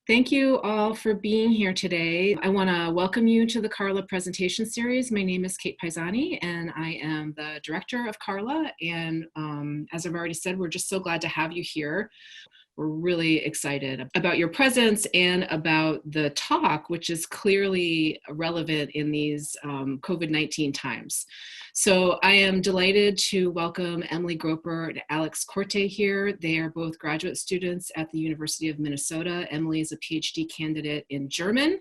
Thank you all for being here today. I want to welcome you to the CARLA presentation series. My name is Kate Paisani, and I am the director of CARLA. And as I've already said, we're just so glad to have you here. We're really excited about your presence and about the talk, which is clearly relevant in these COVID-19 times. So I am delighted to welcome Emily Groepper and Alex Korte here. They are both graduate students at the University of Minnesota. Emily is a PhD candidate in German,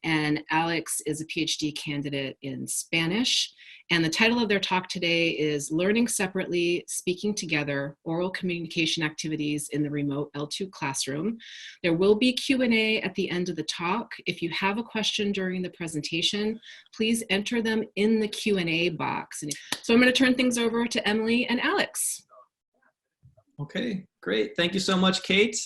and Alex is a PhD candidate in Spanish. And the title of their talk today is Learning Separately, Speaking Together, Oral Communication Activities in the Remote L2 Classroom. There will be Q&A at the end of the talk. If you have a question during the presentation, please enter them in the Q&A box. So I'm going to turn things over to Emily and Alex. Okay, great. Thank you so much, Kate.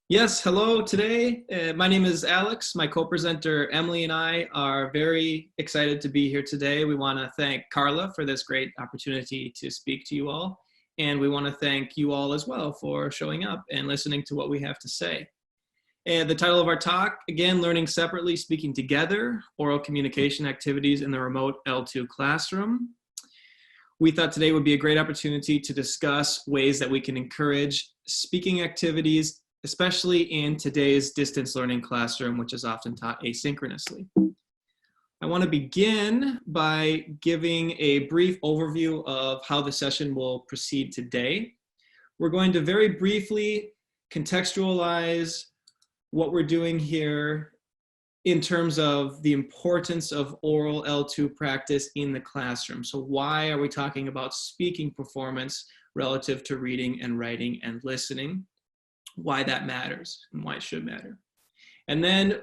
Yes, hello today. My name is Alex. My co-presenter Emily and I are very excited to be here today. We want to thank CARLA for this great opportunity to speak to you all. And we want to thank you all as well for showing up and listening to what we have to say. And the title of our talk, again, Learning Separately, Speaking Together, Oral Communication Activities in the Remote L2 Classroom. We thought today would be a great opportunity to discuss ways that we can encourage speaking activities, especially in today's distance learning classroom, which is often taught asynchronously. I want to begin by giving a brief overview of how the session will proceed today. We're going to very briefly contextualize what we're doing here in terms of the importance of oral L2 practice in the classroom. So why are we talking about speaking performance relative to reading and writing and listening? Why that matters and why it should matter. And then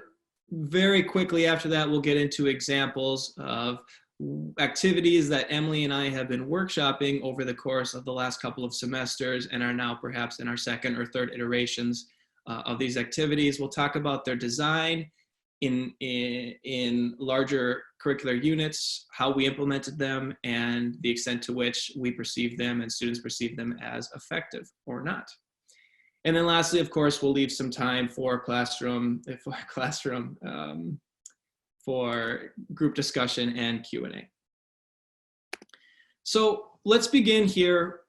very quickly after that, we'll get into examples of activities that Emily and I have been workshopping over the course of the last couple of semesters and are now perhaps in our second or third iterations of these activities. We'll talk about their design in larger curricular units, how we implemented them, and the extent to which we perceive them and students perceive them as effective or not. And then lastly, of course, we'll leave some time for for group discussion and Q&A. So let's begin here.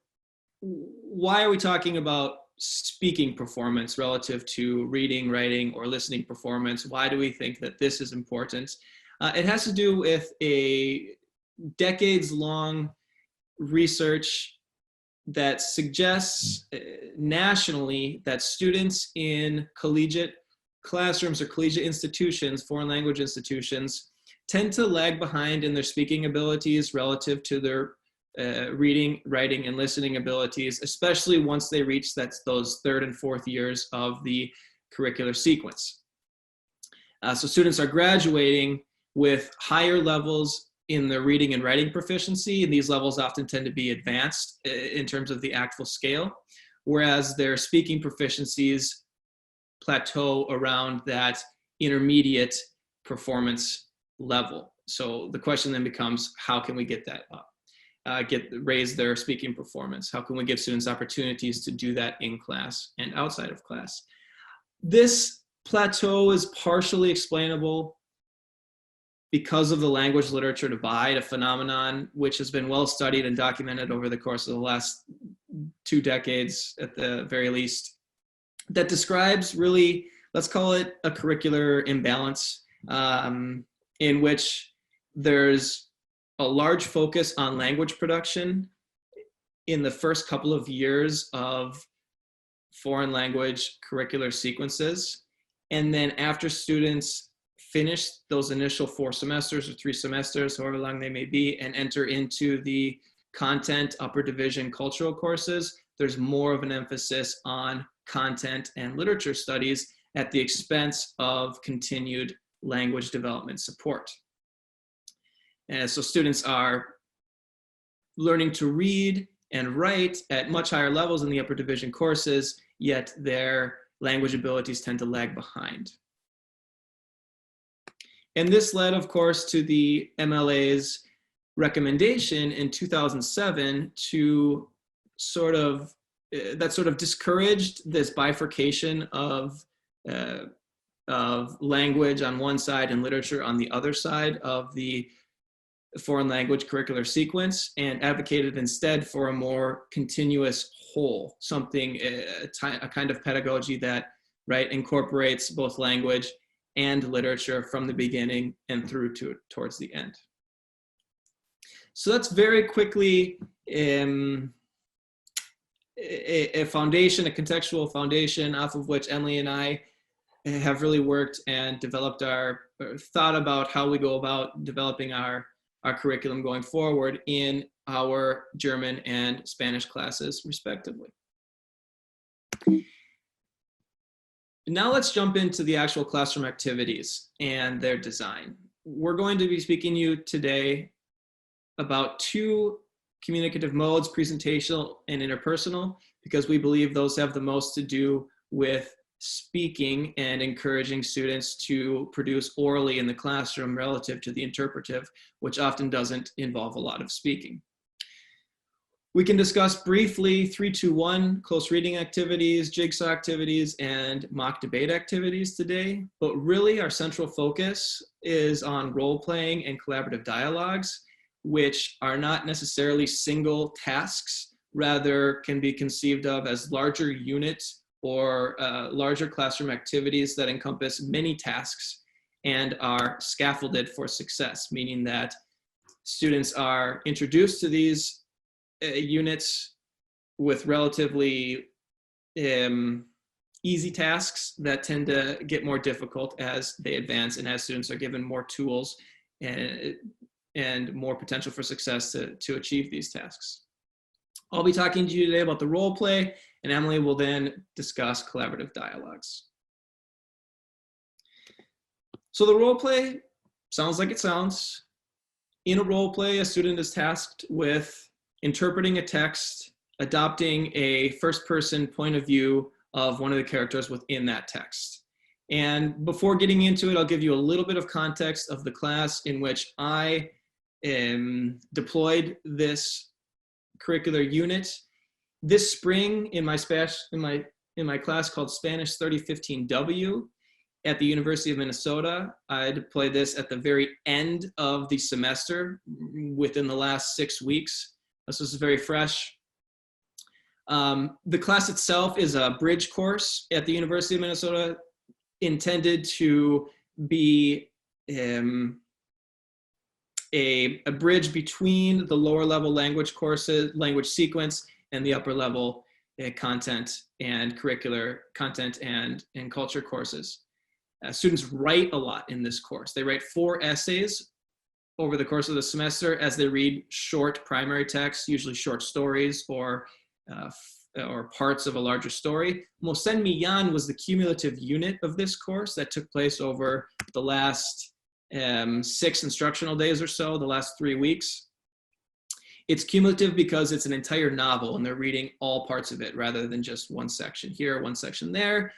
Why are we talking about speaking performance relative to reading, writing, or listening performance? Why do we think that this is important? It has to do with a decades-long research that suggests nationally that students in collegiate classrooms or collegiate institutions, foreign language institutions, tend to lag behind in their speaking abilities relative to their reading, writing, and listening abilities, especially once they reach those third and fourth years of the curricular sequence. So students are graduating with higher levels in their reading and writing proficiency, and these levels often tend to be advanced in terms of the actual scale, whereas their speaking proficiencies plateau around that intermediate performance level. So the question then becomes, how can we get that up? Raise their speaking performance? How can we give students opportunities to do that in class and outside of class? This plateau is partially explainable because of the language literature divide, a phenomenon which has been well studied and documented over the course of the last 2 decades at the very least, that describes really, let's call it a curricular imbalance, in which there's a large focus on language production in the first couple of years of foreign language curricular sequences. And then after students finish those initial 4 semesters or 3 semesters, however long they may be, and enter into the content upper division cultural courses, there's more of an emphasis on content and literature studies at the expense of continued language development support. And so students are learning to read and write at much higher levels in the upper division courses, yet their language abilities tend to lag behind. And this led, of course, to the MLA's recommendation in 2007 to sort of discouraged this bifurcation of of language on one side and literature on the other side of the foreign language curricular sequence, and advocated instead for a more continuous whole, something, a kind of pedagogy that, right, incorporates both language and literature from the beginning and through to towards the end. So that's very quickly a foundation, a contextual foundation off of which Emily and I have really worked and developed thought about how we go about developing our curriculum going forward in our German and Spanish classes, respectively. Now let's jump into the actual classroom activities and their design. We're going to be speaking to you today about two communicative modes, presentational and interpersonal, because we believe those have the most to do with speaking and encouraging students to produce orally in the classroom relative to the interpretive, which often doesn't involve a lot of speaking. We can discuss briefly 3-2-1 close reading activities, jigsaw activities, and mock debate activities today, but really our central focus is on role-playing and collaborative dialogues, which are not necessarily single tasks, rather can be conceived of as larger units or larger classroom activities that encompass many tasks and are scaffolded for success, meaning that students are introduced to these units with relatively easy tasks that tend to get more difficult as they advance and as students are given more tools and more potential for success to achieve these tasks. I'll be talking to you today about the role play, and Emily will then discuss collaborative dialogues. So the role play sounds like it sounds. In a role play, a student is tasked with interpreting a text, adopting a first-person point of view of one of the characters within that text. And before getting into it, I'll give you a little bit of context of the class in which I deployed this curricular unit. This spring in my class called Spanish 3015W at the University of Minnesota, I deployed this at the very end of the semester within the last 6 weeks. This was very fresh. The class itself is a bridge course at the University of Minnesota intended to be a bridge between the lower level language courses, language sequence, and the upper level content and curricular content and culture courses. Students write a lot in this course. They write 4 essays over the course of the semester as they read short primary texts, usually short stories or parts of a larger story. Mæren was the cumulative unit of this course that took place over the last 6 instructional days or so, the last 3 weeks. It's cumulative because it's an entire novel and they're reading all parts of it rather than just one section here, one section there.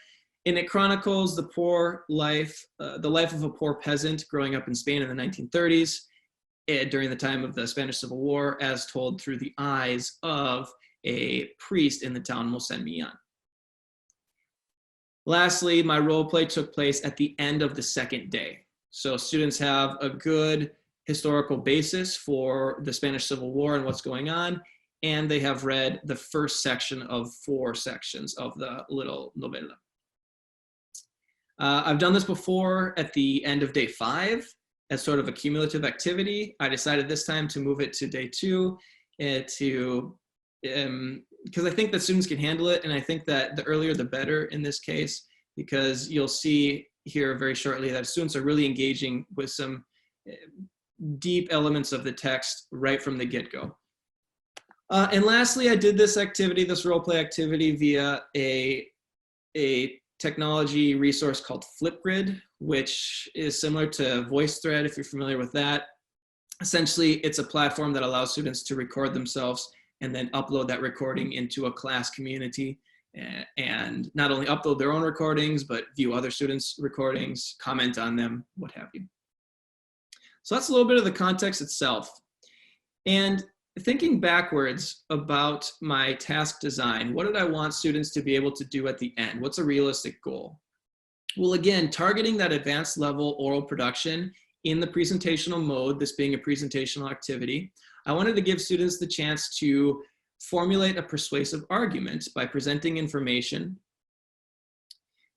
And it chronicles the poor life, the life of a poor peasant growing up in Spain in the 1930s during the time of the Spanish Civil War, as told through the eyes of a priest in the town Mæren. Lastly, my role play took place at the end of the second day. So students have a good historical basis for the Spanish Civil War and what's going on, and they have read the first section of 4 sections of the little novela. I've done this before at the end of day 5 as sort of a cumulative activity. I decided this time to move it to day 2 because I think that students can handle it, and I think that the earlier the better in this case, because you'll see here very shortly that students are really engaging with some deep elements of the text right from the get-go. And lastly, I did this activity, this role play activity, via a technology resource called Flipgrid, which is similar to VoiceThread, if you're familiar with that. Essentially, it's a platform that allows students to record themselves and then upload that recording into a class community, and not only upload their own recordings, but view other students' recordings, comment on them, what have you. So that's a little bit of the context itself. And thinking backwards about my task design, what did I want students to be able to do at the end? What's a realistic goal? Well, again, targeting that advanced level oral production in the presentational mode, this being a presentational activity, I wanted to give students the chance to formulate a persuasive argument by presenting information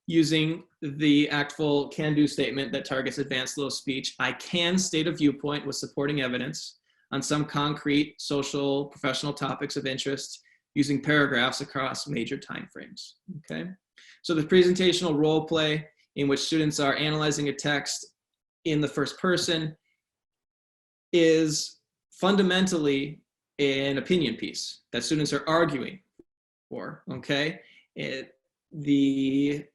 using the actful can-do statement that targets advanced low speech. I can state a viewpoint with supporting evidence on some concrete social, professional topics of interest using paragraphs across major timeframes, okay? So the presentational role play in which students are analyzing a text in the first person is fundamentally an opinion piece that students are arguing for, okay? The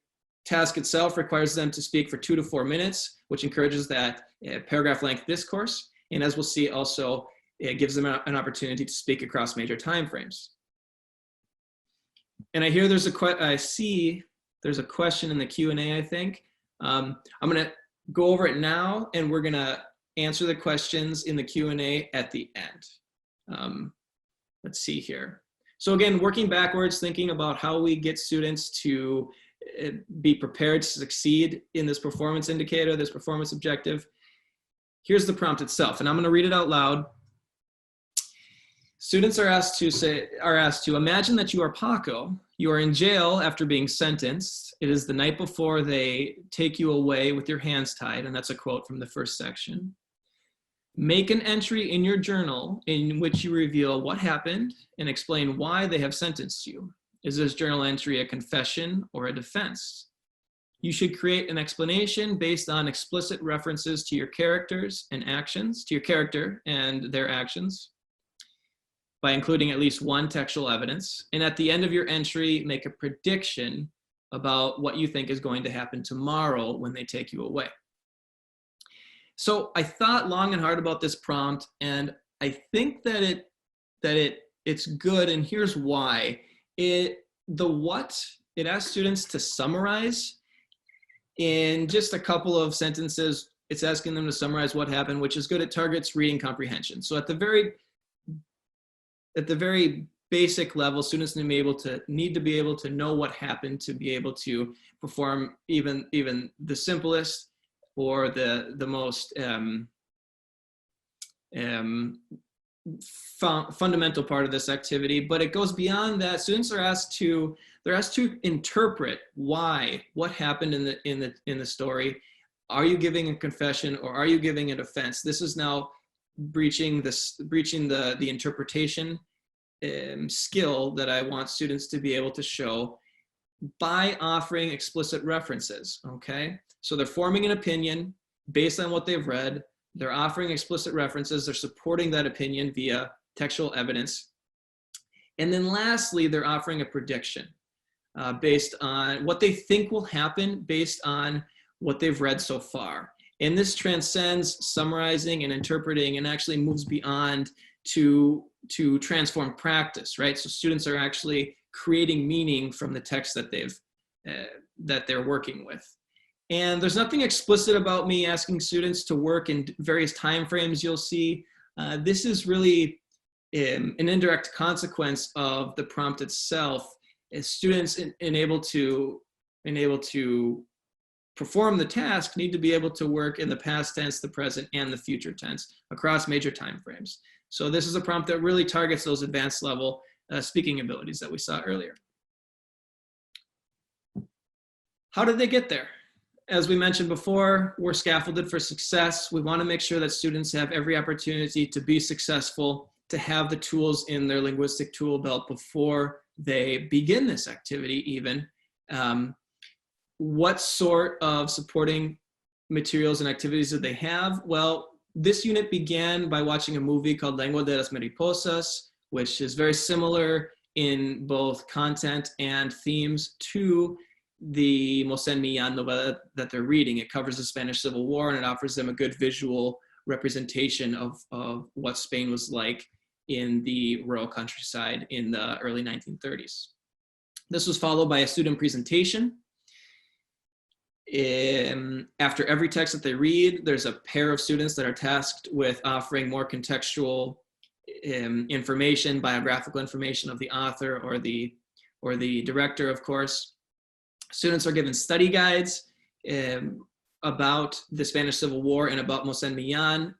task itself requires them to speak for 2 to 4 minutes, which encourages that paragraph length discourse. And as we'll see also, it gives them an opportunity to speak across major timeframes. And I hear I see there's a question in the Q&A, I think. I'm gonna go over it now, and we're gonna answer the questions in the Q&A at the end. Let's see here. So again, working backwards, thinking about how we get students to be prepared to succeed in this performance indicator, this performance objective. Here's the prompt itself, and I'm gonna read it out loud. Students are asked to imagine that you are Paco. You are in jail after being sentenced. It is the night before they take you away with your hands tied, and that's a quote from the first section. Make an entry in your journal in which you reveal what happened and explain why they have sentenced you. Is this journal entry a confession or a defense? You should create an explanation based on explicit references to your characters and actions, to your character and their actions, by including at least one textual evidence. And at the end of your entry, make a prediction about what you think is going to happen tomorrow when they take you away. So I thought long and hard about this prompt, and I think that it's good, and here's why. It asks students to summarize in just a couple of sentences. It's asking them to summarize what happened, which is good. It targets reading comprehension. So at the very basic level, students need to be able to know what happened to be able to perform even the simplest or the most fundamental part of this activity. But it goes beyond that. Students are asked to interpret what happened in the story. Are you giving a confession or are you giving a defense? This is now breaching the interpretation skill that I want students to be able to show by offering explicit references, okay? So they're forming an opinion based on what they've read. They're offering explicit references. They're supporting that opinion via textual evidence. And then lastly, they're offering a prediction based on what they think will happen based on what they've read so far. And this transcends summarizing and interpreting and actually moves beyond to transform practice, right? So students are actually creating meaning from the text that they're working with. And there's nothing explicit about me asking students to work in various time frames. You'll see this is really an indirect consequence of the prompt itself. As students able to perform the task need to be able to work in the past tense, the present, and the future tense across major time frames. So this is a prompt that really targets those advanced level speaking abilities that we saw earlier. How did they get there? As we mentioned before, we're scaffolded for success. We want to make sure that students have every opportunity to be successful, to have the tools in their linguistic tool belt before they begin this activity even. What sort of supporting materials and activities did they have? Well, this unit began by watching a movie called Lengua de las Mariposas, which is very similar in both content and themes to the Mosen Millán novela that they're reading. It covers the Spanish Civil War, and it offers them a good visual representation of what Spain was like in the rural countryside in the early 1930s. This was followed by a student presentation. After every text that they read, there's a pair of students that are tasked with offering more contextual information, biographical information of the author or the director, of course. Students are given study guides about the Spanish Civil War and about mæren,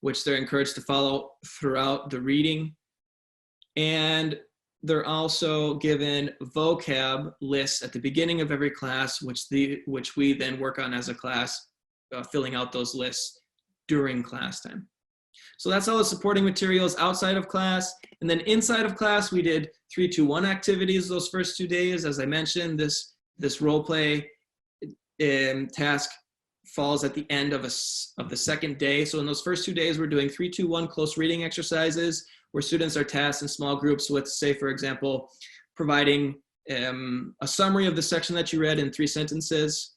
which they're encouraged to follow throughout the reading. And they're also given vocab lists at the beginning of every class, which we then work on as a class, filling out those lists during class time. So that's all the supporting materials outside of class. And then inside of class, we did 3-2-1 activities those first 2 days. As I mentioned, this role play task falls at the end of the second day. So in those first 2 days, we're doing 3-2-1 close reading exercises, where students are tasked in small groups with, say, for example, providing a summary of the section that you read in 3 sentences,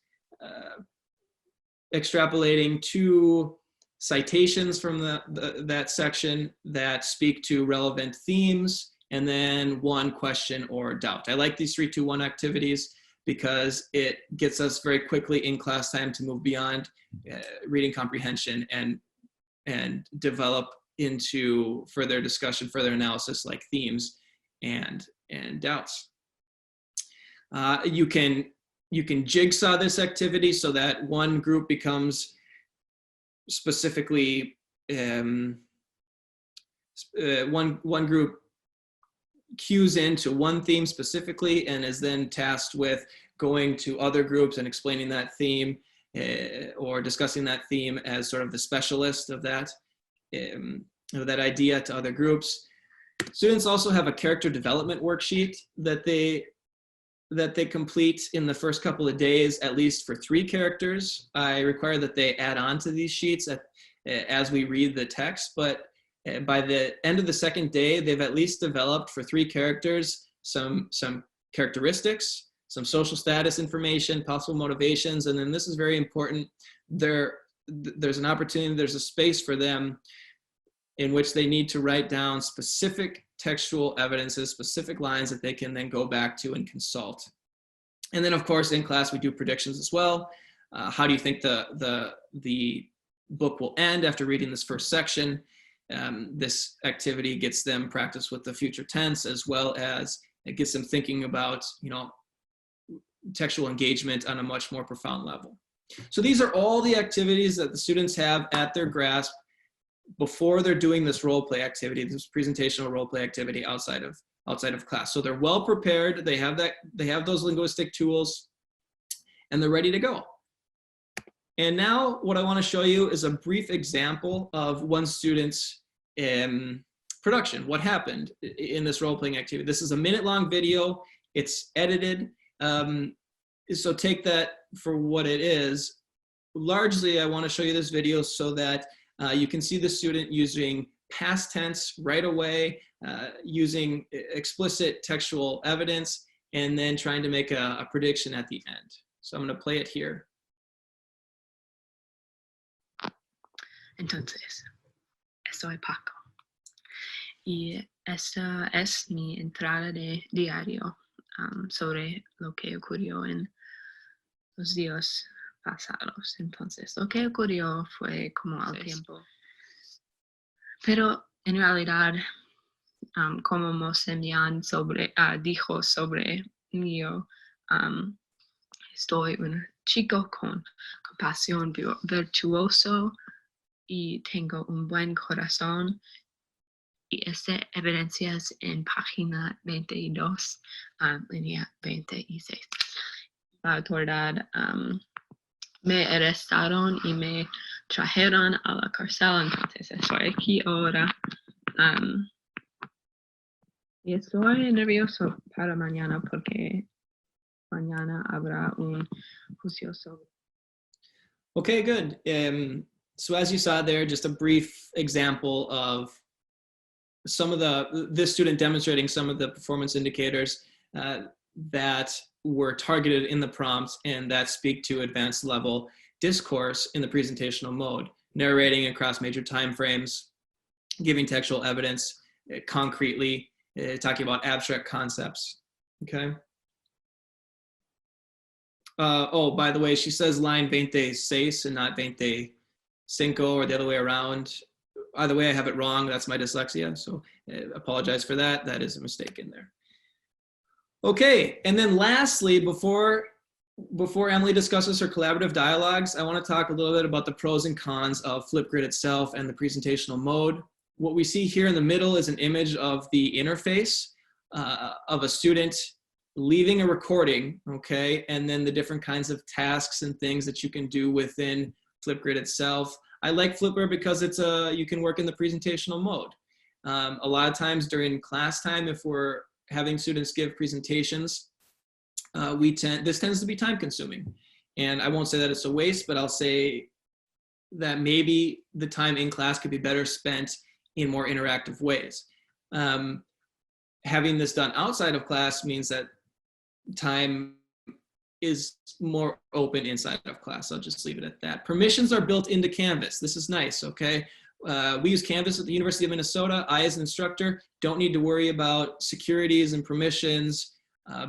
extrapolating 2 citations from that section that speak to relevant themes, and then 1 question or doubt. I like these 3-2-1 activities because it gets us very quickly in class time to move beyond reading comprehension and develop into further discussion, further analysis, like themes and doubts. You can jigsaw this activity so that one group becomes specifically one group cues into one theme specifically and is then tasked with going to other groups and explaining that theme or discussing that theme as sort of the specialist of that idea to other groups. Students also have a character development worksheet that they complete in the first couple of days, at least for 3 characters. I require that they add on to these sheets as we read the text, but by the end of the second day, they've at least developed for 3 characters some characteristics, some social status information, possible motivations, and then this is very important. There's an opportunity, there's a space for them in which they need to write down specific textual evidences, specific lines that they can then go back to and consult. And then, of course, in class, we do predictions as well. How do you think the book will end after reading this first section? This activity gets them practice with the future tense, as well as it gets them thinking about, textual engagement on a much more profound level. So these are all the activities that the students have at their grasp before they're doing this role play activity, this presentational role play activity outside of class. So they're well prepared. They have those linguistic tools, and they're ready to go. And now what I want to show you is a brief example of one student's production. What happened in this role playing activity? This is a minute-long video. It's edited. So take that for what it is. Largely, I want to show you this video so that you can see the student using past tense right away, using explicit textual evidence, and then trying to make a prediction at the end. So I'm going to play it here. Entonces, soy Paco y esta es mi entrada de diario sobre lo que ocurrió en los días pasados. Entonces, lo que ocurrió fue como al tiempo. Pero en realidad, como Mosemian dijo sobre mí, estoy un chico con compasión virtuoso y tengo un buen corazón. Y esta evidencia es en página 22, línea 26. La autoridad me arrestaron y me trajeron a la cárcel, entonces estoy aquí ahora. Y estoy nervioso para mañana porque mañana habrá un juicio sobre. Okay, good. So as you saw there, just a brief example of this student demonstrating some of the performance indicators that were targeted in the prompts and that speak to advanced level discourse in the presentational mode, narrating across major time frames, giving textual evidence concretely, talking about abstract concepts, okay? Oh, by the way, she says line 26 and not 25 or the other way around. Either way, I have it wrong. That's my dyslexia, so apologize for that. That is a mistake in there. Okay, and then lastly, before before Emily discusses her collaborative dialogues, I want to talk a little bit about the pros and cons of Flipgrid itself and the presentational mode. What we see here in the middle is an image of the interface of a student leaving a recording, okay, and then the different kinds of tasks and things that you can do within Flipgrid itself. I like Flipgrid because you can work in the presentational mode. A lot of times during class time, if we're having students give presentations, this tends to be time consuming. And I won't say that it's a waste, but I'll say that maybe the time in class could be better spent in more interactive ways. Having this done outside of class means that time is more open inside of class. I'll just leave it at that. Permissions are built into Canvas. This is nice, okay? We use Canvas at the University of Minnesota. I, as an instructor, don't need to worry about securities and permissions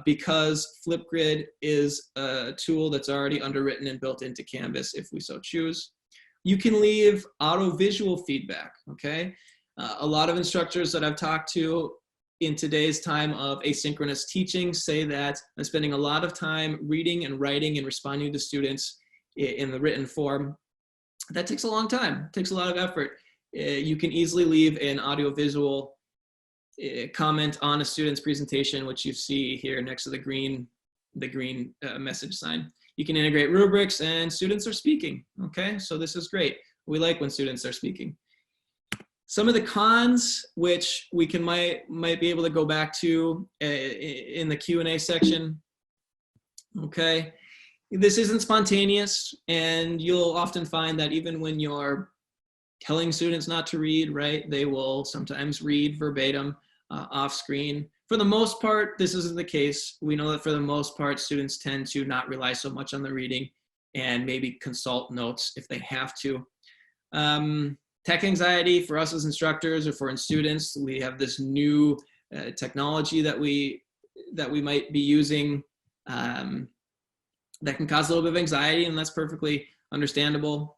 because Flipgrid is a tool that's already underwritten and built into Canvas if we so choose. You can leave auto-visual feedback, okay? A lot of instructors that I've talked to in today's time of asynchronous teaching say that I'm spending a lot of time reading and writing and responding to students in the written form. That takes a long time, it takes a lot of effort. You can easily leave an audio-visual comment on a student's presentation, which you see here next to the green message sign. You can integrate rubrics and students are speaking, okay? So this is great. We like when students are speaking. Some of the cons, which we might be able to go back to in the Q&A section, okay? This isn't spontaneous, and you'll often find that even when you're telling students not to read, right, they will sometimes read verbatim off screen. For the most part, this isn't the case. We know that for the most part, students tend to not rely so much on the reading and maybe consult notes if they have to. Tech anxiety for us as instructors or for students, we have this new technology that we might be using that can cause a little bit of anxiety, and that's perfectly understandable.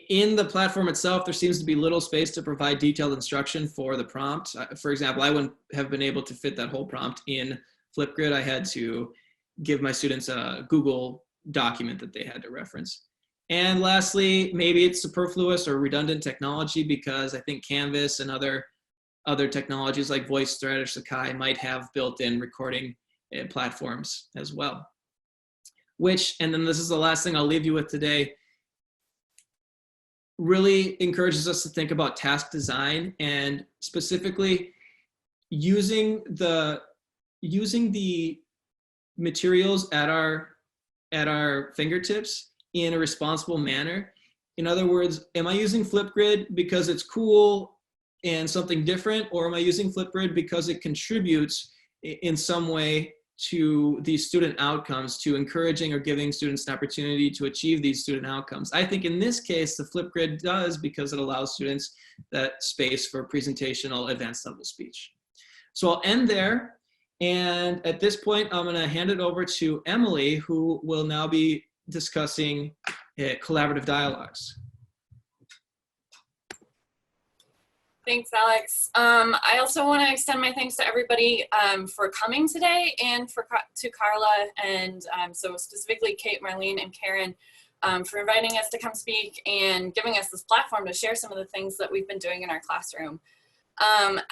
In the platform itself, there seems to be little space to provide detailed instruction for the prompt. For example, I wouldn't have been able to fit that whole prompt in Flipgrid. I had to give my students a Google document that they had to reference. And lastly, maybe it's superfluous or redundant technology because I think Canvas and other technologies like VoiceThread or Sakai might have built-in recording platforms as well. And then this is the last thing I'll leave you with today, really encourages us to think about task design and specifically using the materials at our fingertips in a responsible manner. In other words, am I using Flipgrid because it's cool and something different, or am I using Flipgrid because it contributes in some way to these student outcomes, to encouraging or giving students an opportunity to achieve these student outcomes? I think in this case, the Flipgrid does because it allows students that space for presentational advanced level speech. So I'll end there. And at this point, I'm gonna hand it over to Emily, who will now be discussing collaborative dialogues. Thanks, Alex. I also want to extend my thanks to everybody for coming today and to CARLA and so specifically Kate, Marlene, and Karen for inviting us to come speak and giving us this platform to share some of the things that we've been doing in our classroom.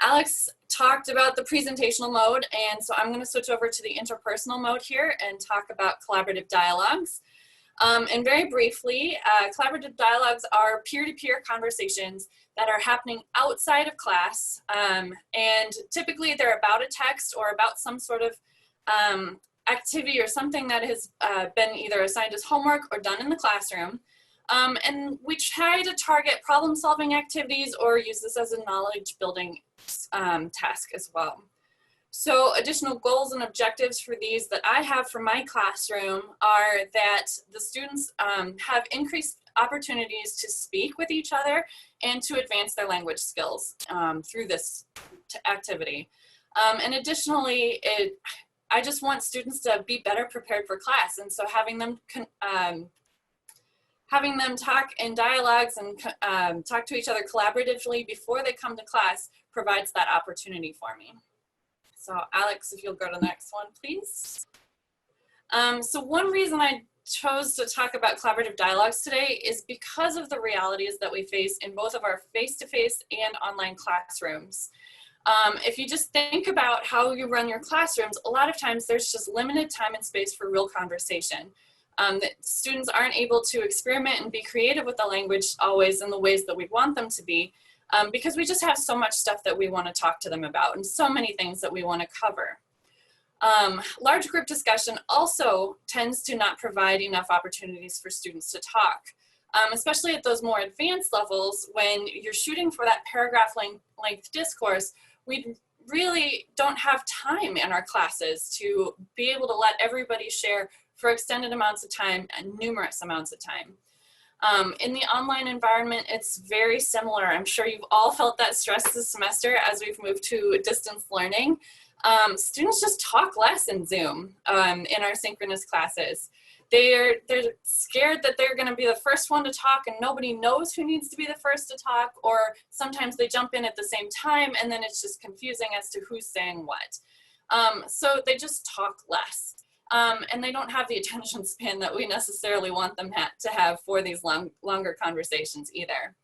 Alex talked about the presentational mode, and so I'm going to switch over to the interpersonal mode here and talk about collaborative dialogues. And very briefly, collaborative dialogues are peer-to-peer conversations that are happening outside of class, and typically they're about a text or about some sort of activity or something that has been either assigned as homework or done in the classroom. And we try to target problem-solving activities or use this as a knowledge-building task as well. So additional goals and objectives for these that I have for my classroom are that the students have increased opportunities to speak with each other and to advance their language skills through this activity. And additionally, I just want students to be better prepared for class. And so having them talk in dialogues and talk to each other collaboratively before they come to class provides that opportunity for me. So Alex, if you'll go to the next one, please. So one reason I chose to talk about collaborative dialogues today is because of the realities that we face in both of our face-to-face and online classrooms. If you just think about how you run your classrooms, a lot of times there's just limited time and space for real conversation. That students aren't able to experiment and be creative with the language always in the ways that we want them to be, because we just have so much stuff that we want to talk to them about and so many things that we want to cover. Large group discussion also tends to not provide enough opportunities for students to talk, especially at those more advanced levels. When you're shooting for that paragraph length discourse, we really don't have time in our classes to be able to let everybody share for extended amounts of time and numerous amounts of time. In the online environment, it's very similar. I'm sure you've all felt that stress this semester as we've moved to distance learning. Students just talk less in Zoom in our synchronous classes. They're scared that they're going to be the first one to talk and nobody knows who needs to be the first to talk, or sometimes they jump in at the same time and then it's just confusing as to who's saying what. So they just talk less. And they don't have the attention span that we necessarily want them to have for these longer conversations either.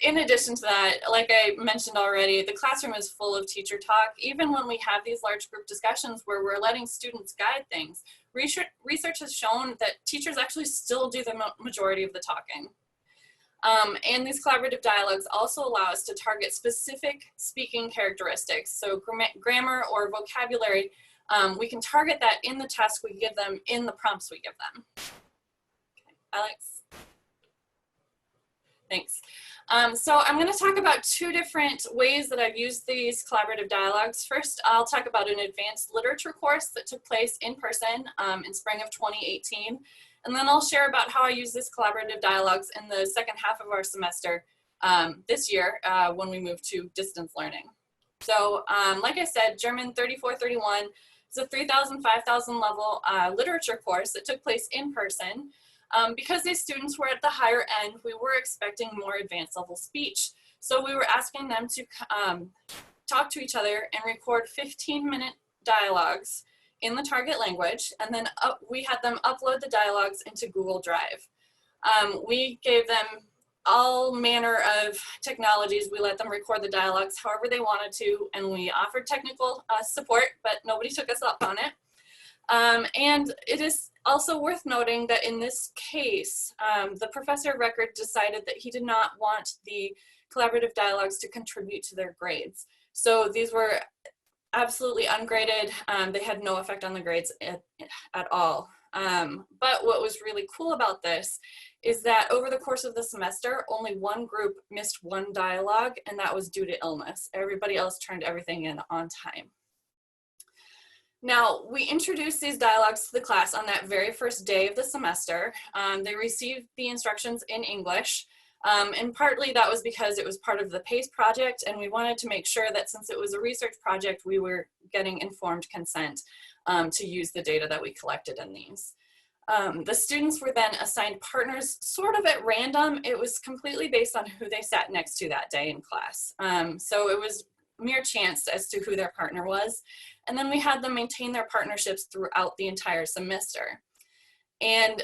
In addition to that, like I mentioned already, the classroom is full of teacher talk. Even when we have these large group discussions where we're letting students guide things, research has shown that teachers actually still do the majority of the talking. And these collaborative dialogues also allow us to target specific speaking characteristics. So grammar or vocabulary, we can target that in the task we give them, in the prompts we give them. Okay, Alex? Thanks. So I'm going to talk about two different ways that I've used these collaborative dialogues. First, I'll talk about an advanced literature course that took place in person in spring of 2018. And then I'll share about how I use these collaborative dialogues in the second half of our semester this year when we move to distance learning. So like I said, German 3431 is a 3,000, 5,000 level literature course that took place in person. Because these students were at the higher end, we were expecting more advanced level speech. So we were asking them to talk to each other and record 15-minute dialogues in the target language, and then we had them upload the dialogues into Google Drive. We gave them all manner of technologies. We let them record the dialogues however they wanted to, and we offered technical support, but nobody took us up on it. And it is also worth noting that in this case, the professor of record decided that he did not want the collaborative dialogues to contribute to their grades. So these were absolutely ungraded. They had no effect on the grades at all. But what was really cool about this is that over the course of the semester, only one group missed one dialogue, and that was due to illness. Everybody else turned everything in on time. Now, we introduced these dialogues to the class on that very first day of the semester. They received the instructions in English, and partly that was because it was part of the PACE project, and we wanted to make sure that since it was a research project, we were getting informed consent to use the data that we collected in these. The students were then assigned partners sort of at random. It was completely based on who they sat next to that day in class. So it was mere chance as to who their partner was. And then we had them maintain their partnerships throughout the entire semester. And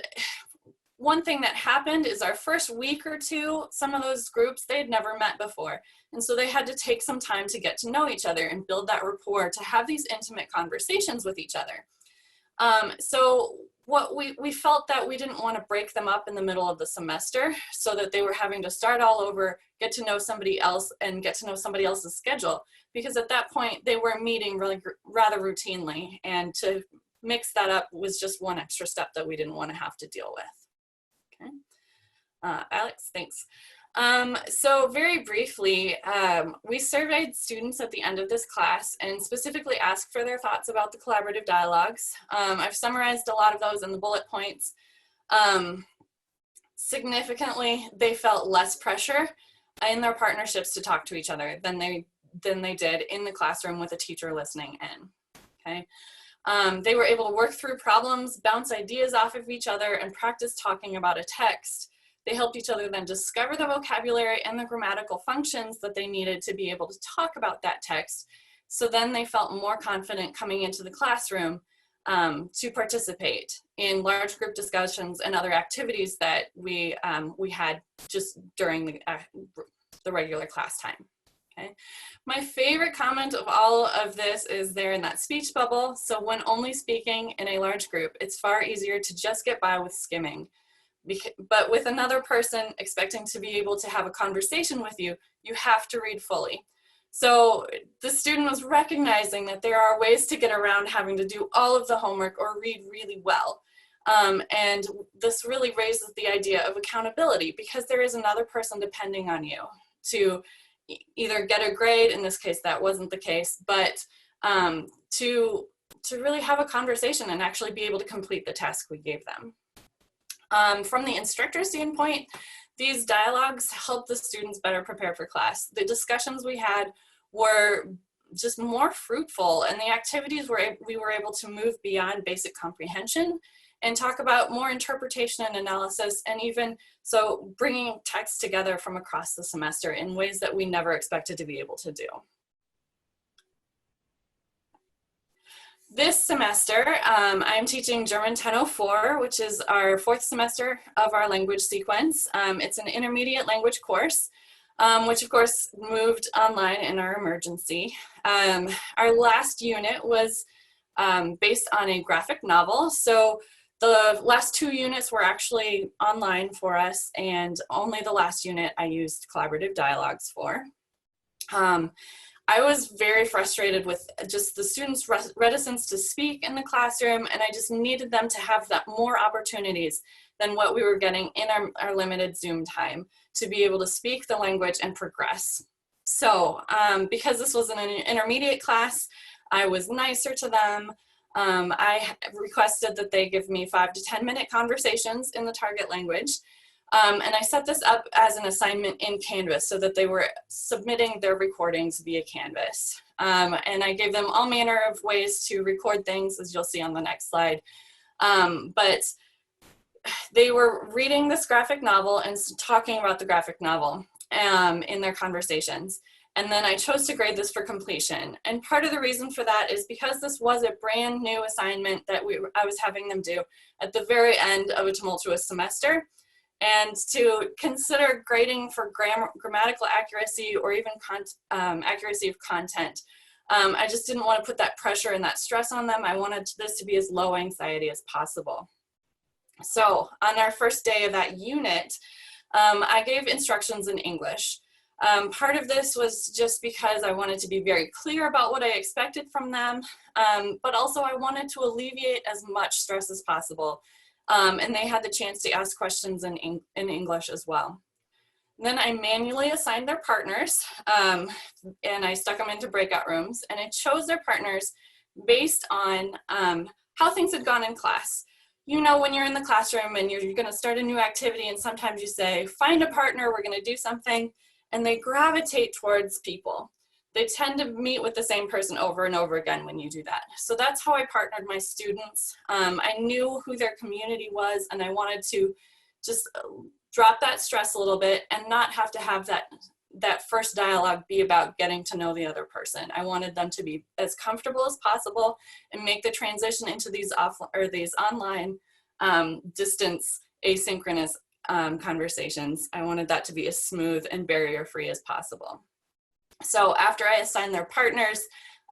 one thing that happened is our first week or two, some of those groups, they had never met before. And so they had to take some time to get to know each other and build that rapport to have these intimate conversations with each other. So what we felt that we didn't want to break them up in the middle of the semester so that they were having to start all over, get to know somebody else, and get to know somebody else's schedule. Because at that point, they were meeting really rather routinely. And to mix that up was just one extra step that we didn't want to have to deal with. Okay. Alex, thanks. So very briefly, we surveyed students at the end of this class and specifically asked for their thoughts about the collaborative dialogues. I've summarized a lot of those in the bullet points. Significantly, they felt less pressure in their partnerships to talk to each other than they did in the classroom with a teacher listening in. Okay. They were able to work through problems, bounce ideas off of each other, and practice talking about a text. They helped each other then discover the vocabulary and the grammatical functions that they needed to be able to talk about that text. So then they felt more confident coming into the classroom to participate in large group discussions and other activities that we had just during the regular class time. Okay. My favorite comment of all of this is there in that speech bubble. So when only speaking in a large group, it's far easier to just get by with skimming. But with another person expecting to be able to have a conversation with you, you have to read fully. So the student was recognizing that there are ways to get around having to do all of the homework or read really well. And this really raises the idea of accountability, because there is another person depending on you to either get a grade, in this case that wasn't the case, but to really have a conversation and actually be able to complete the task we gave them. From the instructor standpoint, these dialogues help the students better prepare for class. The discussions we had were just more fruitful, and the activities we were able to move beyond basic comprehension and talk about more interpretation and analysis, and even so bringing text together from across the semester in ways that we never expected to be able to do. This semester, I'm teaching German 1004, which is our 4th semester of our language sequence. It's an intermediate language course, which of course moved online in our emergency. Our last unit was based on a graphic novel. So the last 2 units were actually online for us, and only the last unit I used collaborative dialogues for. I was very frustrated with just the students' reticence to speak in the classroom, and I just needed them to have that more opportunities than what we were getting in our limited Zoom time to be able to speak the language and progress. So because this was an intermediate class, I was nicer to them. I requested that they give me 5 to 10 minute conversations in the target language. And I set this up as an assignment in Canvas so that they were submitting their recordings via Canvas. And I gave them all manner of ways to record things, as you'll see on the next slide. But they were reading this graphic novel and talking about the graphic novel in their conversations. And then I chose to grade this for completion. And part of the reason for that is because this was a brand new assignment that I was having them do at the very end of a tumultuous semester. And to consider grading for grammatical accuracy or even accuracy of content, I just didn't want to put that pressure and that stress on them. I wanted this to be as low anxiety as possible. So on our first day of that unit, I gave instructions in English. Part of this was just because I wanted to be very clear about what I expected from them, but also I wanted to alleviate as much stress as possible. And they had the chance to ask questions in English as well. And then I manually assigned their partners, and I stuck them into breakout rooms, and I chose their partners based on how things had gone in class. You know, when you're in the classroom and you're going to start a new activity, and sometimes you say, find a partner, we're going to do something, and they gravitate towards people. They tend to meet with the same person over and over again when you do that. So that's how I partnered my students. I knew who their community was, and I wanted to just drop that stress a little bit and not have to have that first dialogue be about getting to know the other person. I wanted them to be as comfortable as possible and make the transition into these online distance asynchronous conversations. I wanted that to be as smooth and barrier-free as possible. So after I assigned their partners,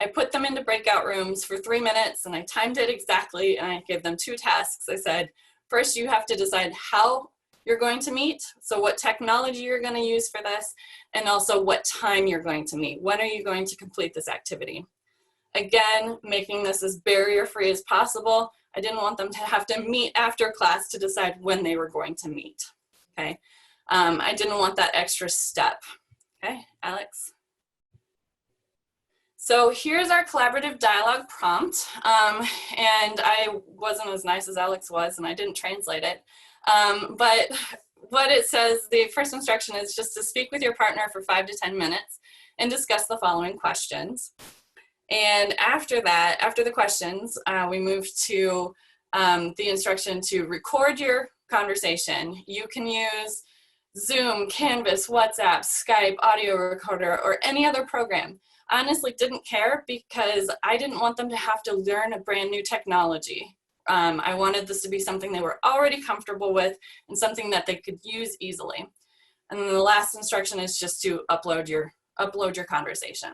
I put them into breakout rooms for 3 minutes, and I timed it exactly, and I gave them 2 tasks. I said, first you have to decide how you're going to meet, so what technology you're going to use for this, and also what time you're going to meet. When are you going to complete this activity? Again, making this as barrier-free as possible. I didn't want them to have to meet after class to decide when they were going to meet, okay? I didn't want that extra step, okay, Alex? So here's our collaborative dialogue prompt, and I wasn't as nice as Alex was, and I didn't translate it, but what it says, the first instruction is just to speak with your partner for 5 to 10 minutes and discuss the following questions. And after that, after the questions, we moved to the instruction to record your conversation. You can use Zoom, Canvas, WhatsApp, Skype, audio recorder, or any other program. I honestly didn't care because I didn't want them to have to learn a brand new technology. I wanted this to be something they were already comfortable with and something that they could use easily. And then the last instruction is just to upload your conversation.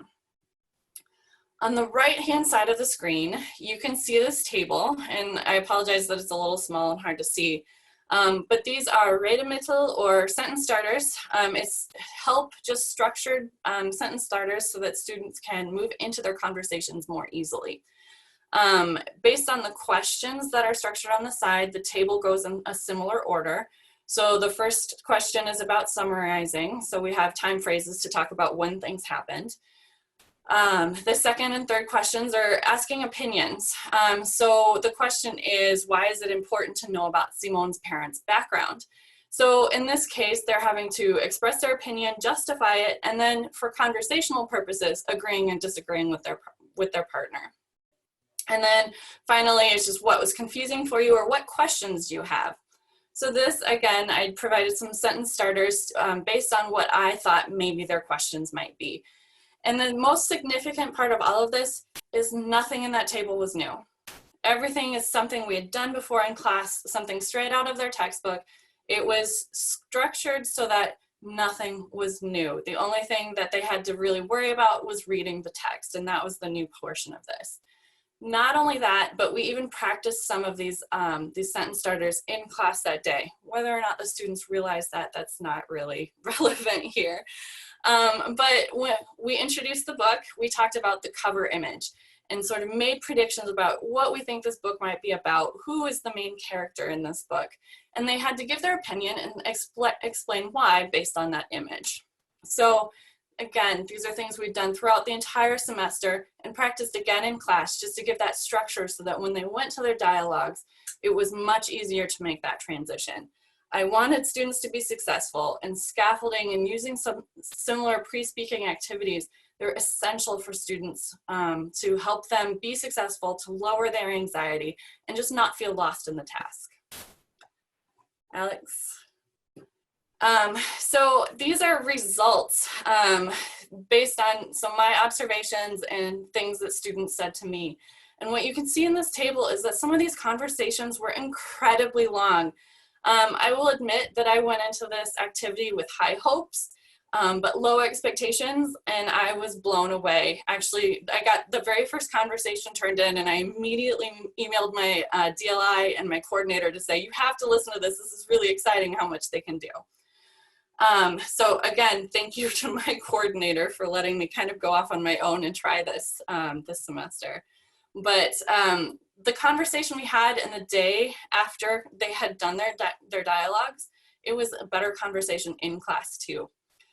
On the right-hand side of the screen, you can see this table, and I apologize that it's a little small and hard to see, but these are redemiddel or sentence starters. It's help just structured sentence starters so that students can move into their conversations more easily. Based on the questions that are structured on the side, the table goes in a similar order. So the first question is about summarizing. So we have time phrases to talk about when things happened. The second and third questions are asking opinions. So the question is, why is it important to know about Simone's parents' background? So in this case, they're having to express their opinion, justify it, and then for conversational purposes, agreeing and disagreeing with their partner. And then finally, it's just what was confusing for you or what questions do you have? So this, again, I provided some sentence starters based on what I thought maybe their questions might be. And the most significant part of all of this is nothing in that table was new. Everything is something we had done before in class, something straight out of their textbook. It was structured so that nothing was new. The only thing that they had to really worry about was reading the text, and that was the new portion of this. Not only that, but we even practiced some of these sentence starters in class that day. Whether or not the students realize that, that's not really relevant here. But when we introduced the book, we talked about the cover image and sort of made predictions about what we think this book might be about, who is the main character in this book. And they had to give their opinion and explain why based on that image. So again, these are things we've done throughout the entire semester and practiced again in class just to give that structure so that when they went to their dialogues, it was much easier to make that transition. I wanted students to be successful, and scaffolding and using some similar pre-speaking activities, they're essential for students to help them be successful, to lower their anxiety, and just not feel lost in the task. Alex? So these are results based on some of my observations and things that students said to me. And what you can see in this table is that some of these conversations were incredibly long. I will admit that I went into this activity with high hopes, but low expectations, and I was blown away. Actually, I got the very first conversation turned in, and I immediately emailed my DLI and my coordinator to say, you have to listen to this. This is really exciting how much they can do. So again, thank you to my coordinator for letting me kind of go off on my own and try this this semester. But the conversation we had in the day after they had done their dialogues, it was a better conversation in class too.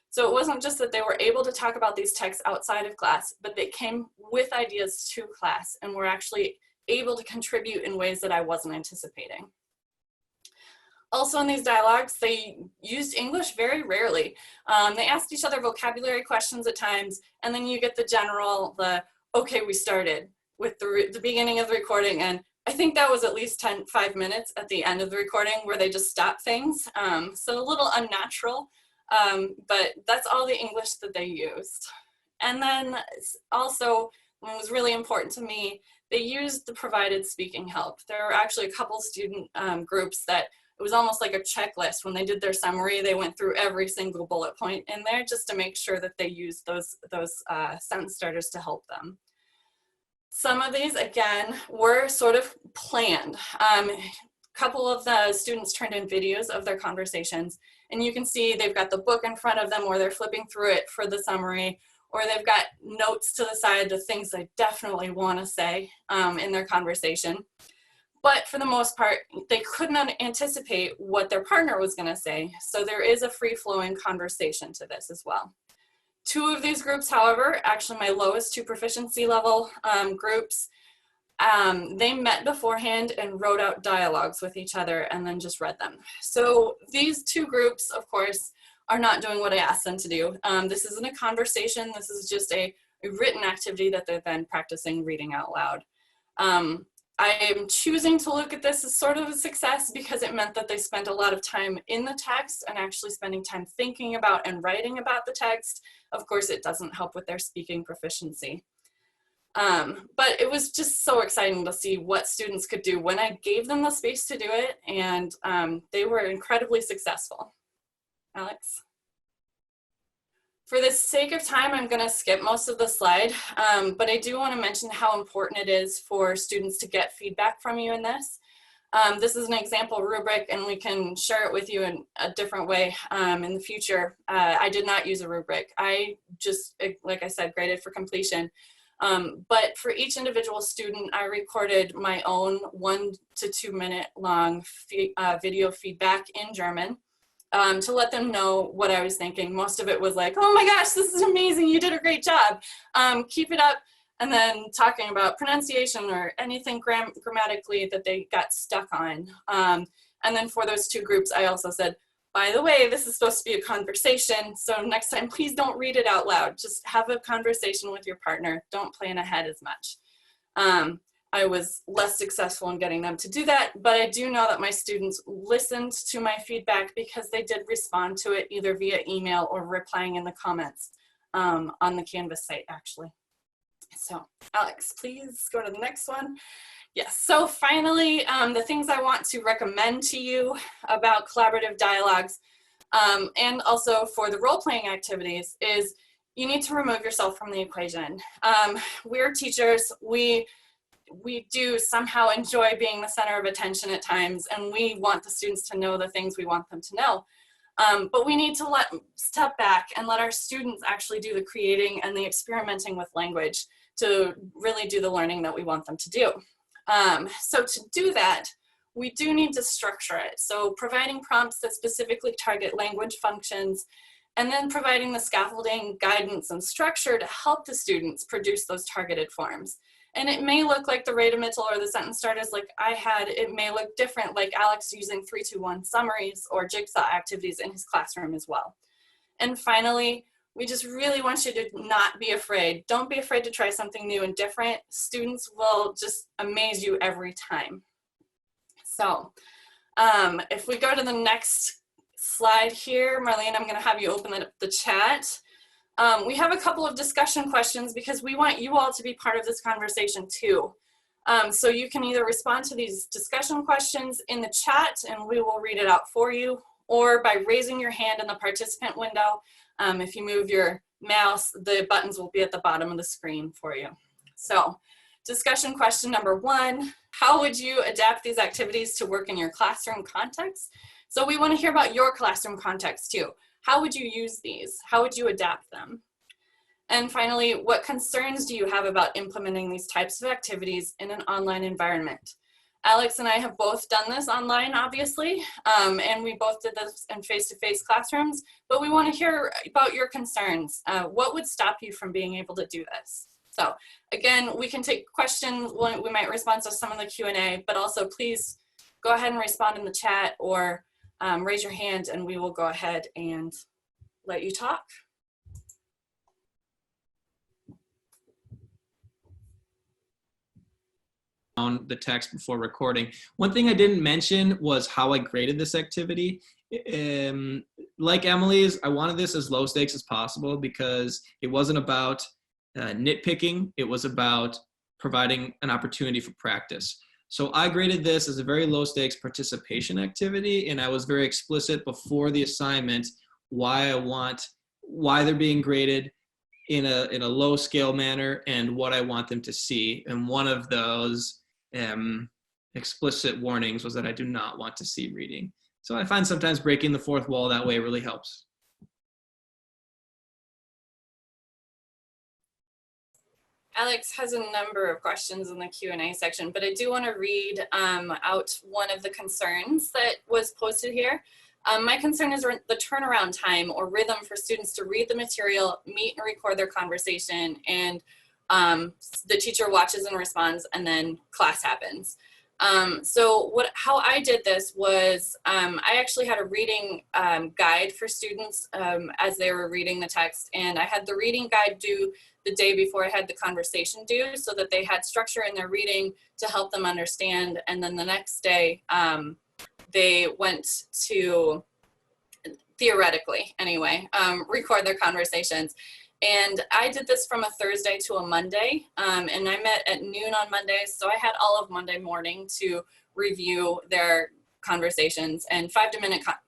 So it wasn't just that they were able to talk about these texts outside of class, but they came with ideas to class and were actually able to contribute in ways that I wasn't anticipating. Also in these dialogues, they used English very rarely. They asked each other vocabulary questions at times, and then you get the general, okay, we started with the beginning of the recording, and I think that was at least 5 minutes at the end of the recording where they just stopped things. So a little unnatural, but that's all the English that they used. And then also, what was really important to me, they used the provided speaking help. There were actually a couple student groups that it was almost like a checklist. When they did their summary, they went through every single bullet point in there just to make sure that they used those sentence starters to help them. Some of these, again, were sort of planned. A couple of the students turned in videos of their conversations, and you can see they've got the book in front of them or they're flipping through it for the summary, or they've got notes to the side, the things they definitely want to say in their conversation. But for the most part, they could not anticipate what their partner was going to say, so there is a free-flowing conversation to this as well. Two of these groups, however, actually my lowest 2 proficiency level groups, they met beforehand and wrote out dialogues with each other and then just read them. So these 2 groups, of course, are not doing what I asked them to do. This isn't a conversation. This is just a written activity that they're then practicing reading out loud. I am choosing to look at this as sort of a success because it meant that they spent a lot of time in the text and actually spending time thinking about and writing about the text. Of course, it doesn't help with their speaking proficiency. But it was just so exciting to see what students could do when I gave them the space to do it, and they were incredibly successful. Alex? For the sake of time, I'm going to skip most of the slide, but I do want to mention how important it is for students to get feedback from you in this. This is an example rubric, and we can share it with you in a different way in the future. I did not use a rubric. I just, like I said, graded for completion. But for each individual student, I recorded my own 1 to 2 minute long video feedback in German. To let them know what I was thinking. Most of it was like, oh my gosh, this is amazing, you did a great job. Keep it up. And then talking about pronunciation or anything grammatically that they got stuck on. And then for those 2 groups, I also said, by the way, this is supposed to be a conversation, so next time, please don't read it out loud. Just have a conversation with your partner. Don't plan ahead as much. I was less successful in getting them to do that, but I do know that my students listened to my feedback because they did respond to it either via email or replying in the comments on the Canvas site, actually. So Alex, please go to the next one. Yes, so finally, the things I want to recommend to you about collaborative dialogues and also for the role-playing activities is you need to remove yourself from the equation. We're teachers, we do somehow enjoy being the center of attention at times, and we want the students to know the things we want them to know. But we need to step back and let our students actually do the creating and the experimenting with language to really do the learning that we want them to do. So to do that, we do need to structure it. So providing prompts that specifically target language functions, and then providing the scaffolding, guidance, and structure to help the students produce those targeted forms. And it may look like the Redemittel or the sentence starters like I had. It may look different, like Alex using 3-2-1 summaries or jigsaw activities in his classroom as well. And finally, we just really want you to not be afraid. Don't be afraid to try something new and different. Students will just amaze you every time. So if we go to the next slide here, Marlene, I'm going to have you open up the chat. We have a couple of discussion questions because we want you all to be part of this conversation too. So you can either respond to these discussion questions in the chat and we will read it out for you, or by raising your hand in the participant window. If you move your mouse, the buttons will be at the bottom of the screen for you. So discussion question number 1, how would you adapt these activities to work in your classroom context? So we want to hear about your classroom context too. How would you use these? How would you adapt them? And finally, what concerns do you have about implementing these types of activities in an online environment? Alex and I have both done this online, obviously, and we both did this in face-to-face classrooms, but we want to hear about your concerns. What would stop you from being able to do this? So again, we can take questions, we might respond to some of the Q&A, but also please go ahead and respond in the chat or raise your hand and we will go ahead and let you talk. On the text before recording. One thing I didn't mention was how I graded this activity. Like Emily's, I wanted this as low stakes as possible because it wasn't about nitpicking, it was about providing an opportunity for practice. So I graded this as a very low stakes participation activity, and I was very explicit before the assignment why they're being graded in a low scale manner and what I want them to see. And one of those explicit warnings was that I do not want to see reading. So I find sometimes breaking the fourth wall that way really helps. Alex has a number of questions in the Q&A section, but I do want to read out one of the concerns that was posted here. My concern is the turnaround time or rhythm for students to read the material, meet and record their conversation, and the teacher watches and responds, and then class happens. So how I did this was I actually had a reading guide for students as they were reading the text, and I had the reading guide due the day before I had the conversation due, so that they had structure in their reading to help them understand. And then the next day they went to, theoretically anyway, record their conversations. And I did this from a Thursday to a Monday, and I met at noon on Mondays. So I had all of Monday morning to review their conversations, and 5 to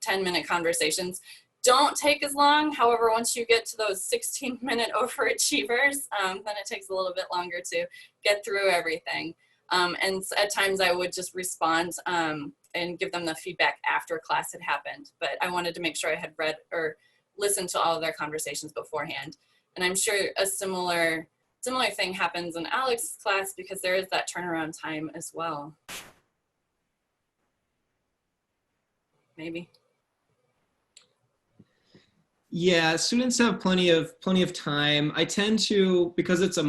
10-minute conversations don't take as long. However, once you get to those 16-minute overachievers, then it takes a little bit longer to get through everything. And at times I would just respond and give them the feedback after class had happened. But I wanted to make sure I had read or listened to all of their conversations beforehand. And I'm sure a similar thing happens in Alex's class, because there is that turnaround time as well. Maybe. Yeah, students have plenty of time. I tend to, because it's a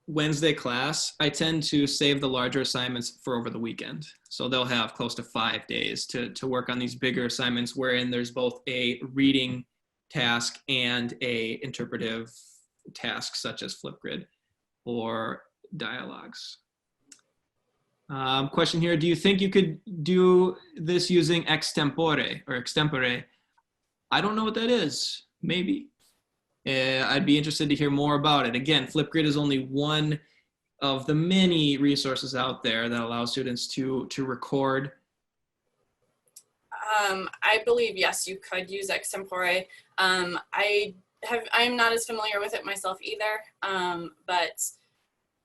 Wednesday class, I tend to save the larger assignments for over the weekend. So they'll have close to 5 days to work on these bigger assignments, wherein there's both a reading task and a interpretive task, such as Flipgrid or dialogues. Question here, do you think you could do this using extempore or extempore? I don't know what that is. Maybe. I'd be interested to hear more about it. Again, Flipgrid is only one of the many resources out there that allow students to record. I believe, yes, you could use extempore. I'm not as familiar with it myself either, but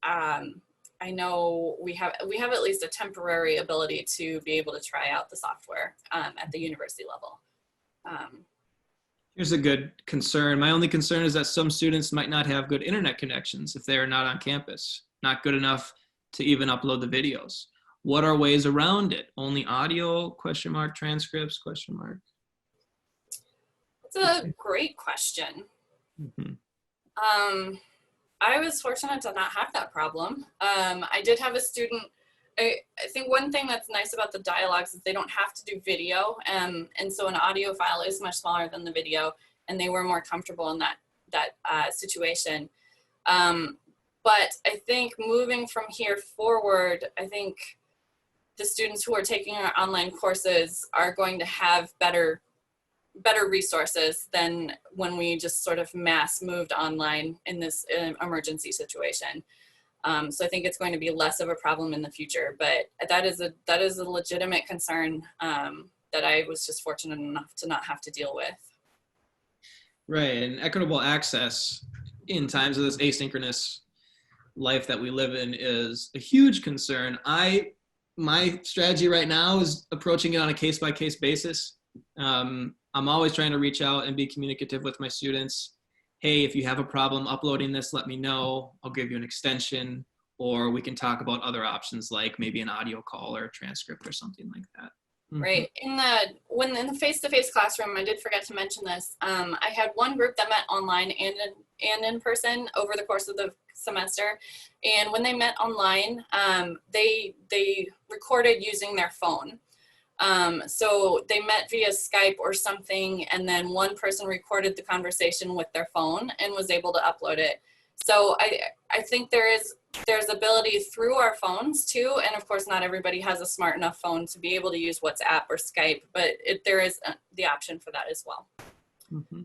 I know we have at least a temporary ability to be able to try out the software at the university level. Here's a good concern. My only concern is that some students might not have good internet connections if they are not on campus, not good enough to even upload the videos. What are ways around it? Only audio, ? Transcripts, ? That's a great question. Mm-hmm. I was fortunate to not have that problem. I did have a student, I think one thing that's nice about the dialogues is they don't have to do video, and so an audio file is much smaller than the video, and they were more comfortable in that situation. But I think moving from here forward, I think the students who are taking our online courses are going to have better resources than when we just sort of mass moved online in this emergency situation. So I think it's going to be less of a problem in the future, but that is a legitimate concern that I was just fortunate enough to not have to deal with. Right, and equitable access in times of this asynchronous life that we live in is a huge concern. My strategy right now is approaching it on a case-by-case basis. I'm always trying to reach out and be communicative with my students. Hey, if you have a problem uploading this, let me know. I'll give you an extension, or we can talk about other options like maybe an audio call or a transcript or something like that. Right. In the face-to-face classroom, I did forget to mention this. I had one group that met online and in person over the course of the semester. And when they met online, they recorded using their phone. So they met via Skype or something, and then one person recorded the conversation with their phone and was able to upload it. So I think there's ability through our phones too, and of course not everybody has a smart enough phone to be able to use WhatsApp or Skype, but there is the option for that as well. Mm-hmm.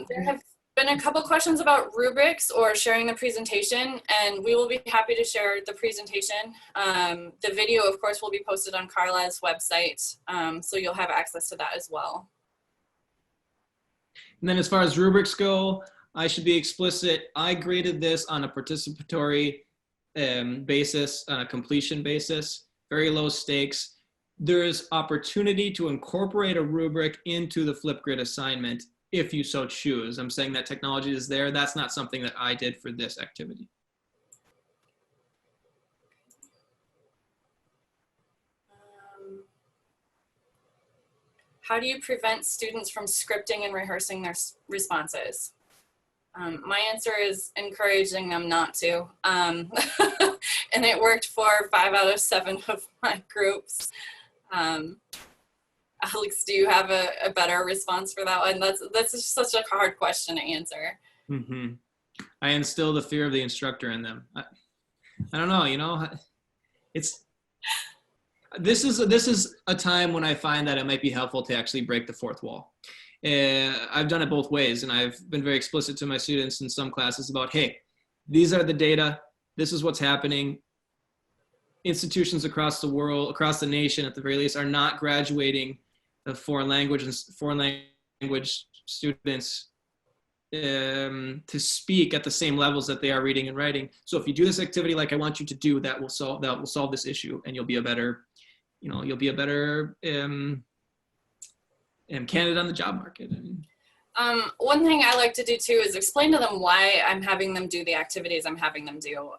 There have been a couple questions about rubrics or sharing the presentation, and we will be happy to share the presentation. The video, of course, will be posted on CARLA's website, so you'll have access to that as well. And then as far as rubrics go, I should be explicit. I graded this on a participatory basis, on a completion basis, very low stakes. There is opportunity to incorporate a rubric into the Flipgrid assignment if you so choose. I'm saying that technology is there. That's not something that I did for this activity. How do you prevent students from scripting and rehearsing their responses? My answer is encouraging them not to. and it worked for 5 out of 7 of my groups. Alex, do you have a better response for that one? That's just such a hard question to answer. Mm-hmm. I instill the fear of the instructor in them. I don't know, you know, this is a time when I find that it might be helpful to actually break the fourth wall. I've done it both ways, and I've been very explicit to my students in some classes about, hey, these are the data, this is what's happening. Institutions across the world, across the nation at the very least, are not graduating the foreign language students to speak at the same levels that they are reading and writing. So if you do this activity like I want you to do, that will solve this issue, and you'll be a better, candidate on the job market. One thing I like to do too is explain to them why I'm having them do the activities I'm having them do.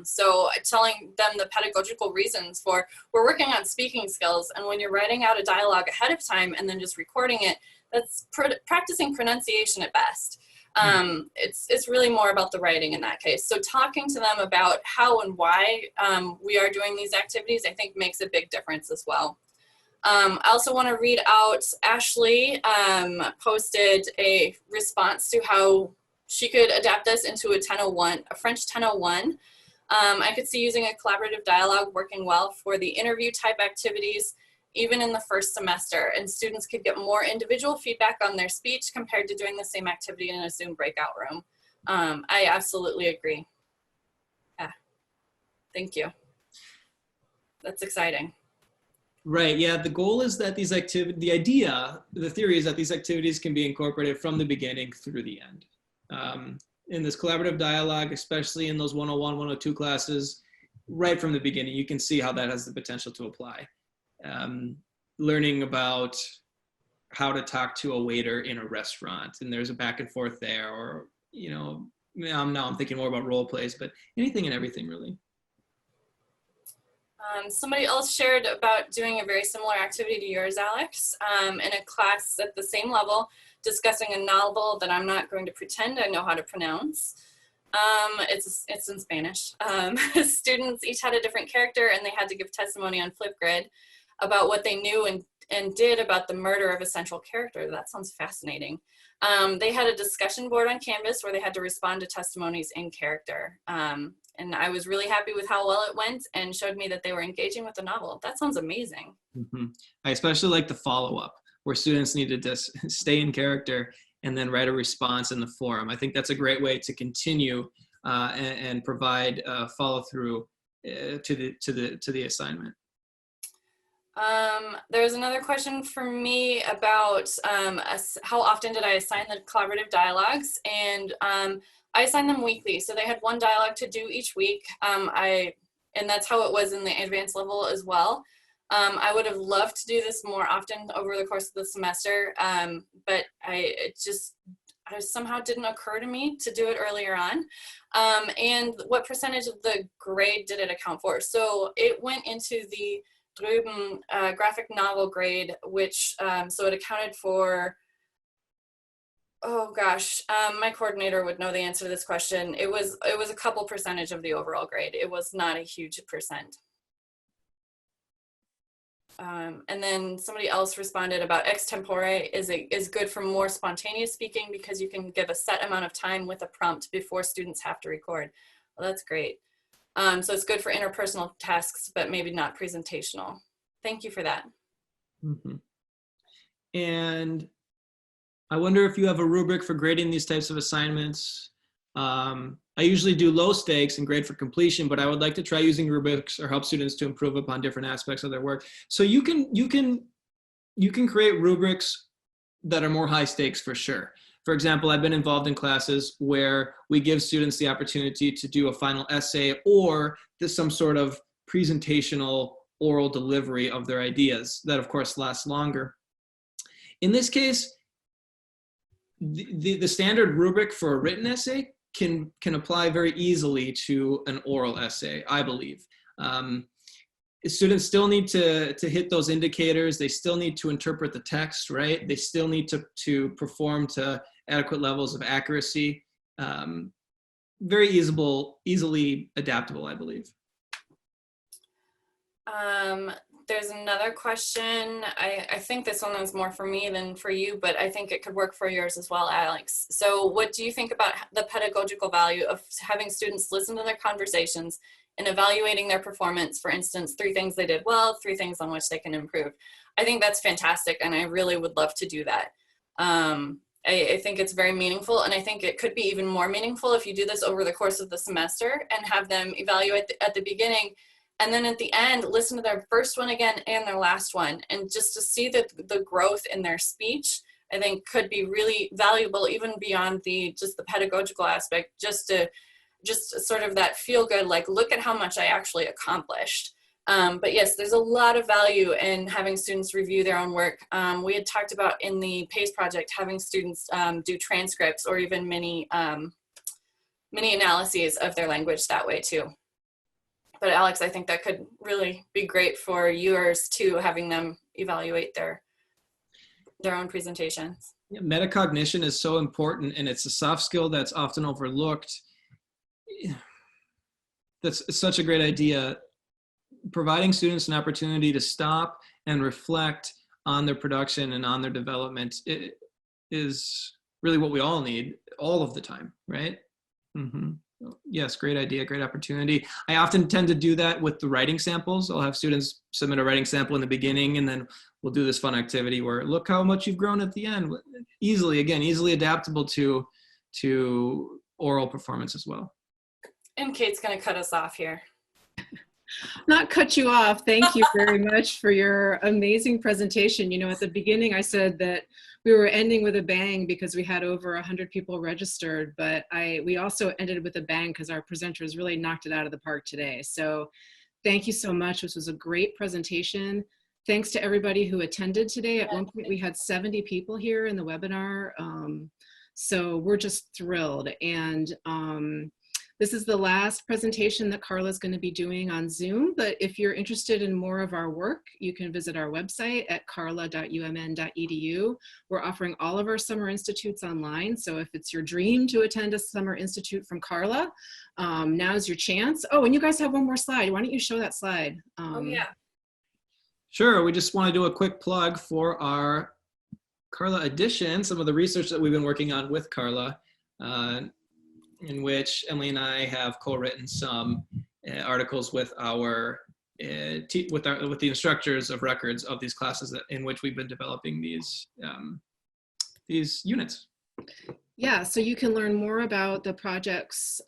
So telling them the pedagogical reasons for, we're working on speaking skills, and when you're writing out a dialogue ahead of time and then just recording it, that's practicing pronunciation at best. It's really more about the writing in that case. So talking to them about how and why we are doing these activities, I think makes a big difference as well. I also want to read out, Ashley posted a response to how she could adapt this into a French 1001. I could see using a collaborative dialogue working well for the interview type activities, even in the first semester, and students could get more individual feedback on their speech compared to doing the same activity in a Zoom breakout room. I absolutely agree. Yeah, thank you. That's exciting. Right, yeah, the goal is that the theory is that these activities can be incorporated from the beginning through the end. In this collaborative dialogue, especially in those 101, 102 classes, right from the beginning, you can see how that has the potential to apply. Learning about how to talk to a waiter in a restaurant, and there's a back and forth there, or, now I'm thinking more about role plays, but anything and everything really. Somebody else shared about doing a very similar activity to yours, Alex, in a class at the same level, discussing a novel that I'm not going to pretend I know how to pronounce. It's in Spanish. Students each had a different character, and they had to give testimony on Flipgrid about what they knew and did about the murder of a central character. That sounds fascinating. They had a discussion board on Canvas where they had to respond to testimonies in character. And I was really happy with how well it went, and showed me that they were engaging with the novel. That sounds amazing. Mm-hmm. I especially like the follow-up, where students needed to stay in character and then write a response in the forum. I think that's a great way to continue and provide follow-through to the assignment. There's another question for me about how often did I assign the collaborative dialogues, and I assigned them weekly. So they had one dialogue to do each week. And that's how it was in the advanced level as well. I would have loved to do this more often over the course of the semester, but it somehow didn't occur to me to do it earlier on. And what percentage of the grade did it account for? So it went into the Drüben graphic novel grade, which, so it accounted for, oh gosh, my coordinator would know the answer to this question. It was a couple percentage of the overall grade. It was not a huge percent. And then somebody else responded about extempore is good for more spontaneous speaking, because you can give a set amount of time with a prompt before students have to record. Well, that's great. So it's good for interpersonal tasks, but maybe not presentational. Thank you for that. Mm-hmm. And I wonder if you have a rubric for grading these types of assignments. I usually do low stakes and grade for completion, but I would like to try using rubrics or help students to improve upon different aspects of their work. So you can create rubrics that are more high stakes for sure. For example, I've been involved in classes where we give students the opportunity to do a final essay or some sort of presentational oral delivery of their ideas that of course lasts longer. In this case, the standard rubric for a written essay can apply very easily to an oral essay, I believe. Students still need to hit those indicators. They still need to interpret the text, right? They still need to perform to adequate levels of accuracy. Very easily adaptable, I believe. There's another question. I think this one is more for me than for you, but I think it could work for yours as well, Alex. So what do you think about the pedagogical value of having students listen to their conversations and evaluating their performance? For instance, 3 things they did well, 3 things on which they can improve. I think that's fantastic, and I really would love to do that. I think it's very meaningful, and I think it could be even more meaningful if you do this over the course of the semester and have them evaluate at the beginning, and then at the end, listen to their first one again and their last one. And just to see the growth in their speech, I think could be really valuable, even beyond just the pedagogical aspect, just sort of that feel good, like, look at how much I actually accomplished. But yes, there's a lot of value in having students review their own work. We had talked about in the PACE project, having students do transcripts or even mini analyses of their language that way too. But Alex, I think that could really be great for yours too, having them evaluate their own presentations. Yeah, metacognition is so important, and it's a soft skill that's often overlooked. That's such a great idea. Providing students an opportunity to stop and reflect on their production and on their development is really what we all need all of the time, right? Mm-hmm. Yes, great idea, great opportunity. I often tend to do that with the writing samples. I'll have students submit a writing sample in the beginning, and then we'll do this fun activity where look how much you've grown at the end. Easily adaptable to oral performance as well. And Kate's gonna cut us off here. Not cut you off. Thank you very much for your amazing presentation. You know, at the beginning I said that we were ending with a bang because we had over 100 people registered, but we also ended with a bang because our presenters really knocked it out of the park today. So thank you so much. This was a great presentation. Thanks to everybody who attended today. At one point we had 70 people here in the webinar. So we're just thrilled. And this is the last presentation that CARLA is going to be doing on Zoom, but if you're interested in more of our work, you can visit our website at carla.umn.edu. We're offering all of our summer institutes online, so if it's your dream to attend a summer institute from CARLA, now's your chance. Oh, and you guys have one more slide. Why don't you show that slide? Oh, yeah. Sure, we just want to do a quick plug for our CARLA edition, some of the research that we've been working on with CARLA. In which Emily and I have co-written some articles with with the instructors of records of these classes in which we've been developing these units. Yeah, so you can learn more about the projects,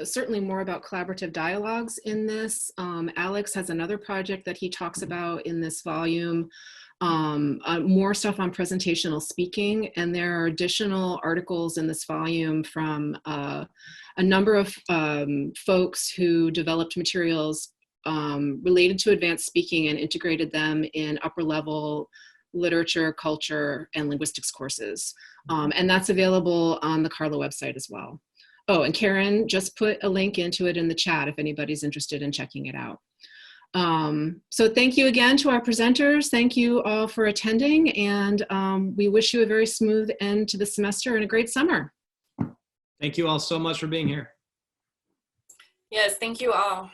certainly more about collaborative dialogues in this. Alex has another project that he talks about in this volume. More stuff on presentational speaking, and there are additional articles in this volume from a number of folks who developed materials related to advanced speaking and integrated them in upper level literature, culture, and linguistics courses. And that's available on the CARLA website as well. Oh, and Karen just put a link into it in the chat if anybody's interested in checking it out. So thank you again to our presenters. Thank you all for attending, and we wish you a very smooth end to the semester and a great summer. Thank you all so much for being here. Yes, thank you all.